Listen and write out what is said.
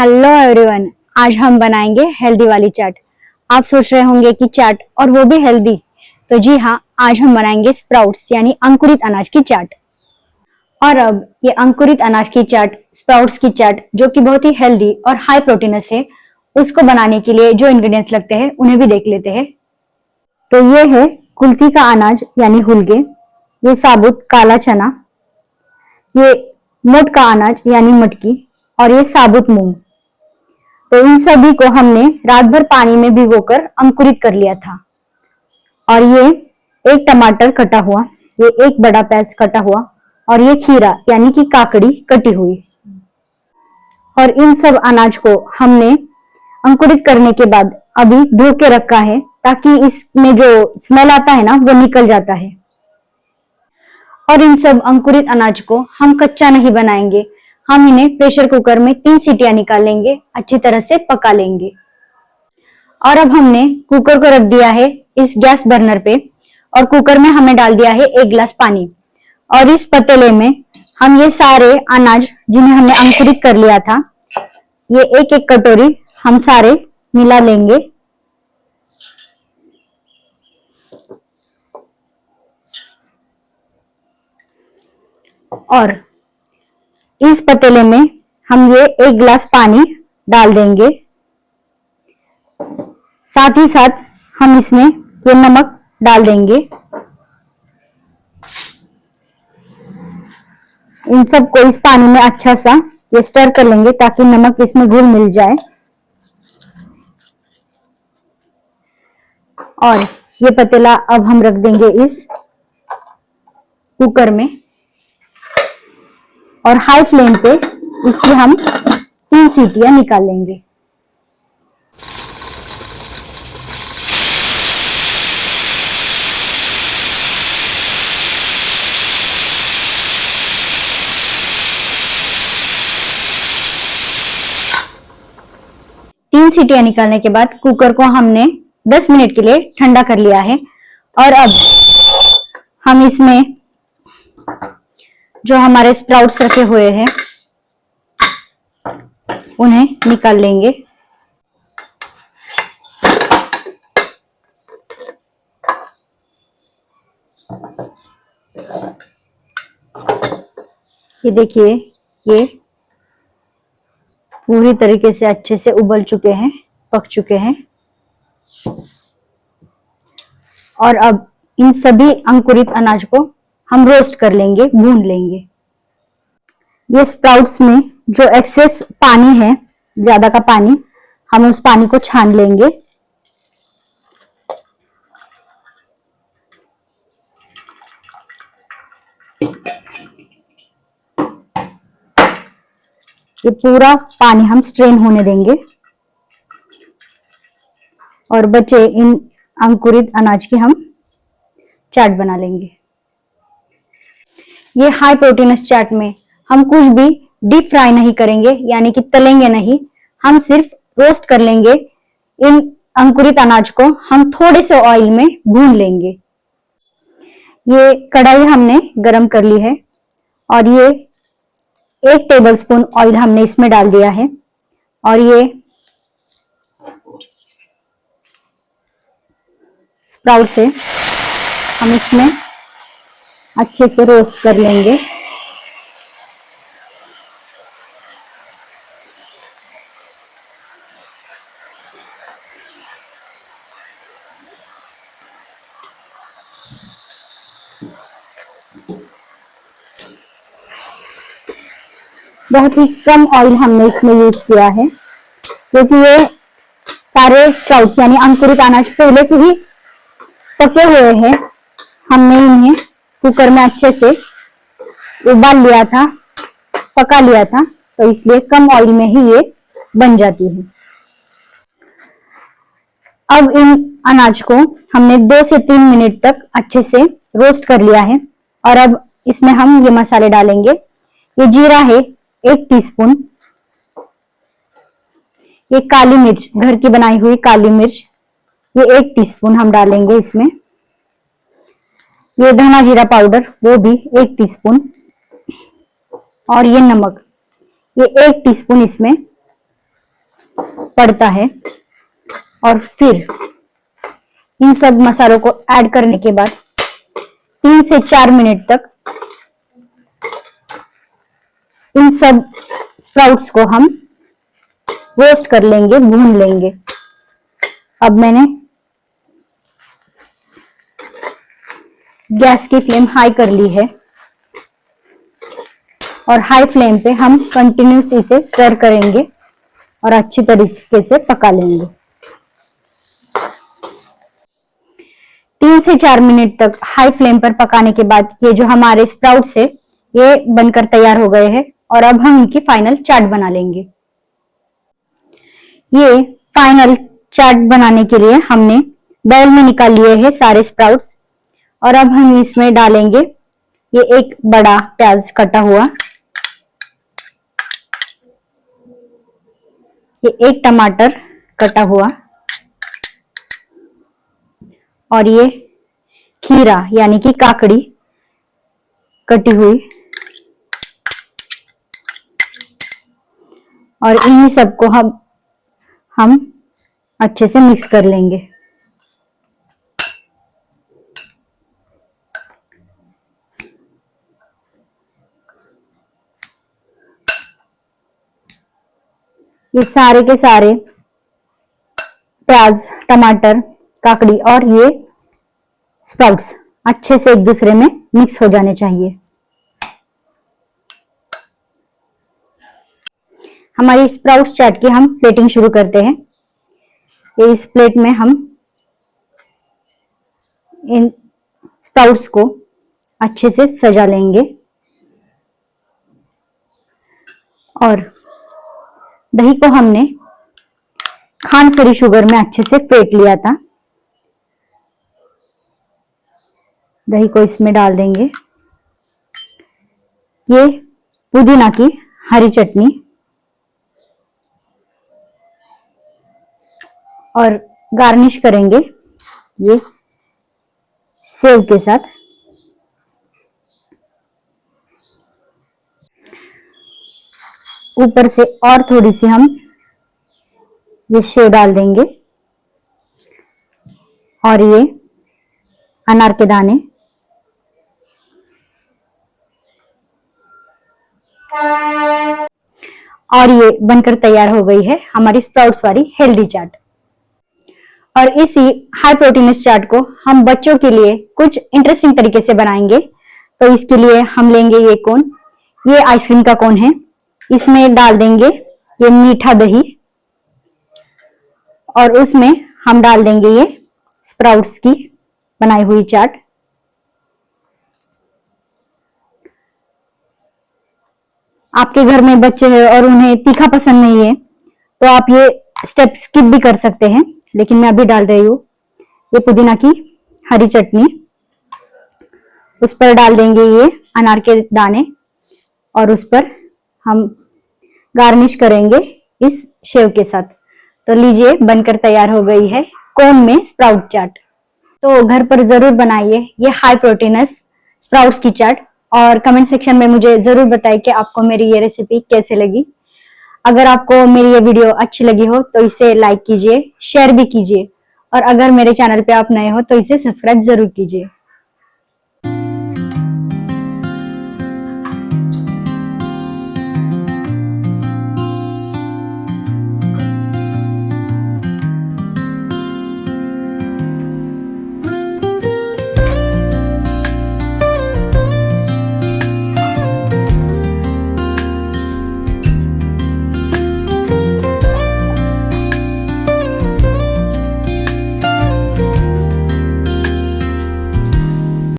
Hello everyone. आज हम बनाएंगे हेल्दी वाली चाट। आप सोच रहे होंगे कि चाट और वो भी हेल्दी, तो जी हाँ, आज हम बनाएंगे स्प्राउट्स यानी अंकुरित अनाज की चाट। और अब ये अंकुरित अनाज की चाट, स्प्राउट्स की चाट, जो कि बहुत ही हेल्दी और हाई प्रोटीनस है, उसको बनाने के लिए जो इंग्रेडिएंट्स लगते हैं उन्हें भी देख लेते हैं। तो ये है कुल्थी का अनाज यानी हुलगे, ये साबुत काला चना, ये मोट का अनाज यानी मटकी, और ये साबुत मूंग। तो इन सभी को हमने रात भर पानी में भिगोकर अंकुरित कर लिया था। और ये एक टमाटर कटा हुआ, ये एक बड़ा प्याज कटा हुआ, और ये खीरा यानी कि काकड़ी कटी हुई। और इन सब अनाज को हमने अंकुरित करने के बाद अभी धो के रखा है, ताकि इसमें जो स्मेल आता है ना वो निकल जाता है। और इन सब अंकुरित अनाज को हम कच्चा नहीं बनाएंगे, हम इन्हें प्रेशर कुकर में 3 सीटियां निकाल लेंगे, अच्छी तरह से पका लेंगे। और अब हमने कुकर को रख दिया है इस गैस बर्नर पे, और कुकर में हमने डाल दिया है 1 गिलास पानी। और इस पतीले में हम ये सारे अनाज जिन्हें हमने अंकुरित कर लिया था, ये एक एक कटोरी हम सारे मिला लेंगे। और इस पतीले में हम ये 1 गिलास पानी डाल देंगे। साथ ही साथ हम इसमें ये नमक डाल देंगे। इन सबको इस पानी में अच्छा सा ये स्टर कर लेंगे, ताकि नमक इसमें घुल मिल जाए। और ये पतीला अब हम रख देंगे इस कुकर में, और हाई फ्लेम पे इसकी हम 3 सीटियां निकाल लेंगे। तीन सीटियां निकालने के बाद कुकर को हमने 10 मिनट के लिए ठंडा कर लिया है। और अब हम इसमें जो हमारे स्प्राउट्स रखे हुए हैं उन्हें निकाल लेंगे। ये देखिए, ये पूरी तरीके से अच्छे से उबल चुके हैं, पक चुके हैं। और अब इन सभी अंकुरित अनाज को हम रोस्ट कर लेंगे, भून लेंगे। ये स्प्राउट्स में जो एक्सेस पानी है, ज्यादा का पानी, हम उस पानी को छान लेंगे। ये पूरा पानी हम स्ट्रेन होने देंगे, और बचे इन अंकुरित अनाज की हम चाट बना लेंगे। ये हाई प्रोटीनस चाट में हम कुछ भी डीप फ्राई नहीं करेंगे, यानी कि तलेंगे नहीं, हम सिर्फ रोस्ट कर लेंगे। इन अंकुरित अनाज को हम थोड़े से ऑयल में भून लेंगे। ये कढ़ाई हमने गरम कर ली है, और ये 1 टेबलस्पून ऑयल हमने इसमें डाल दिया है। और ये स्प्राउट से हम इसमें अच्छे से रोस्ट कर लेंगे। बहुत ही कम ऑयल हमने इसमें यूज किया है, क्योंकि ये सारे स्प्राउट्स यानी अंकुरित अनाज पहले से ही पके हुए हैं। हमने इन्हें कुकर में अच्छे से उबाल लिया था, पका लिया था, तो इसलिए कम ऑयल में ही ये बन जाती है। अब इन अनाज को हमने 2 से 3 मिनट तक अच्छे से रोस्ट कर लिया है। और अब इसमें हम ये मसाले डालेंगे। ये जीरा है 1 टीस्पून, ये काली मिर्च, घर की बनाई हुई काली मिर्च, ये 1 टीस्पून हम डालेंगे इसमें। ये धना जीरा पाउडर, वो भी 1 टीस्पून। और ये नमक, ये 1 टीस्पून इसमें पड़ता है। और फिर इन सब मसालों को ऐड करने के बाद 3 से 4 मिनट तक इन सब स्प्राउट्स को हम रोस्ट कर लेंगे, भून लेंगे। अब मैंने गैस की फ्लेम हाई कर ली है और हाई फ्लेम पे हम कंटिन्यूस इसे स्टर करेंगे और अच्छी तरीके से पका लेंगे। 3 से 4 मिनट तक हाई फ्लेम पर पकाने के बाद ये जो हमारे स्प्राउट्स है ये बनकर तैयार हो गए हैं और अब हम इनकी फाइनल चाट बना लेंगे। ये फाइनल चाट बनाने के लिए हमने बाउल में निकाल लिए हैं सारे स्प्राउट्स और अब हम इसमें डालेंगे ये एक बड़ा प्याज कटा हुआ, ये एक टमाटर कटा हुआ और ये खीरा यानी कि काकड़ी कटी हुई और इन्हीं सबको हम अच्छे से मिक्स कर लेंगे। ये सारे के सारे प्याज, टमाटर, काकड़ी और ये स्प्राउट्स अच्छे से एक दूसरे में मिक्स हो जाने चाहिए। हमारी स्प्राउट्स चाट की हम प्लेटिंग शुरू करते हैं। इस प्लेट में हम इन स्प्राउट्स को अच्छे से सजा लेंगे और दही को हमने खांडसरी शुगर में अच्छे से फेंट लिया था। दही को इसमें डाल देंगे। ये पुदीना की हरी चटनी और गार्निश करेंगे ये सेव के साथ। ऊपर से और थोड़ी सी हम ये सेव डाल देंगे और ये अनार के दाने और ये बनकर तैयार हो गई है हमारी स्प्राउट्स वाली हेल्दी चाट। और इसी हाई प्रोटीनस चाट को हम बच्चों के लिए कुछ इंटरेस्टिंग तरीके से बनाएंगे। तो इसके लिए हम लेंगे ये कोन, ये आइसक्रीम का कोन है, इसमें डाल देंगे ये मीठा दही और उसमें हम डाल देंगे ये स्प्राउट्स की बनाई हुई चाट। आपके घर में बच्चे हैं और उन्हें तीखा पसंद नहीं है तो आप ये स्टेप स्किप भी कर सकते हैं, लेकिन मैं अभी डाल रही हूँ ये पुदीना की हरी चटनी। उस पर डाल देंगे ये अनार के दाने और उस पर हम गार्निश करेंगे इस सेव के साथ। तो लीजिए बनकर तैयार हो गई है कोन में स्प्राउट चाट। तो घर पर जरूर बनाइए ये हाई प्रोटीनस स्प्राउट्स की चाट और कमेंट सेक्शन में मुझे जरूर बताइए कि आपको मेरी ये रेसिपी कैसे लगी। अगर आपको मेरी ये वीडियो अच्छी लगी हो तो इसे लाइक कीजिए, शेयर भी कीजिए और अगर मेरे चैनल पे आप नए हो तो इसे सब्सक्राइब जरूर कीजिए।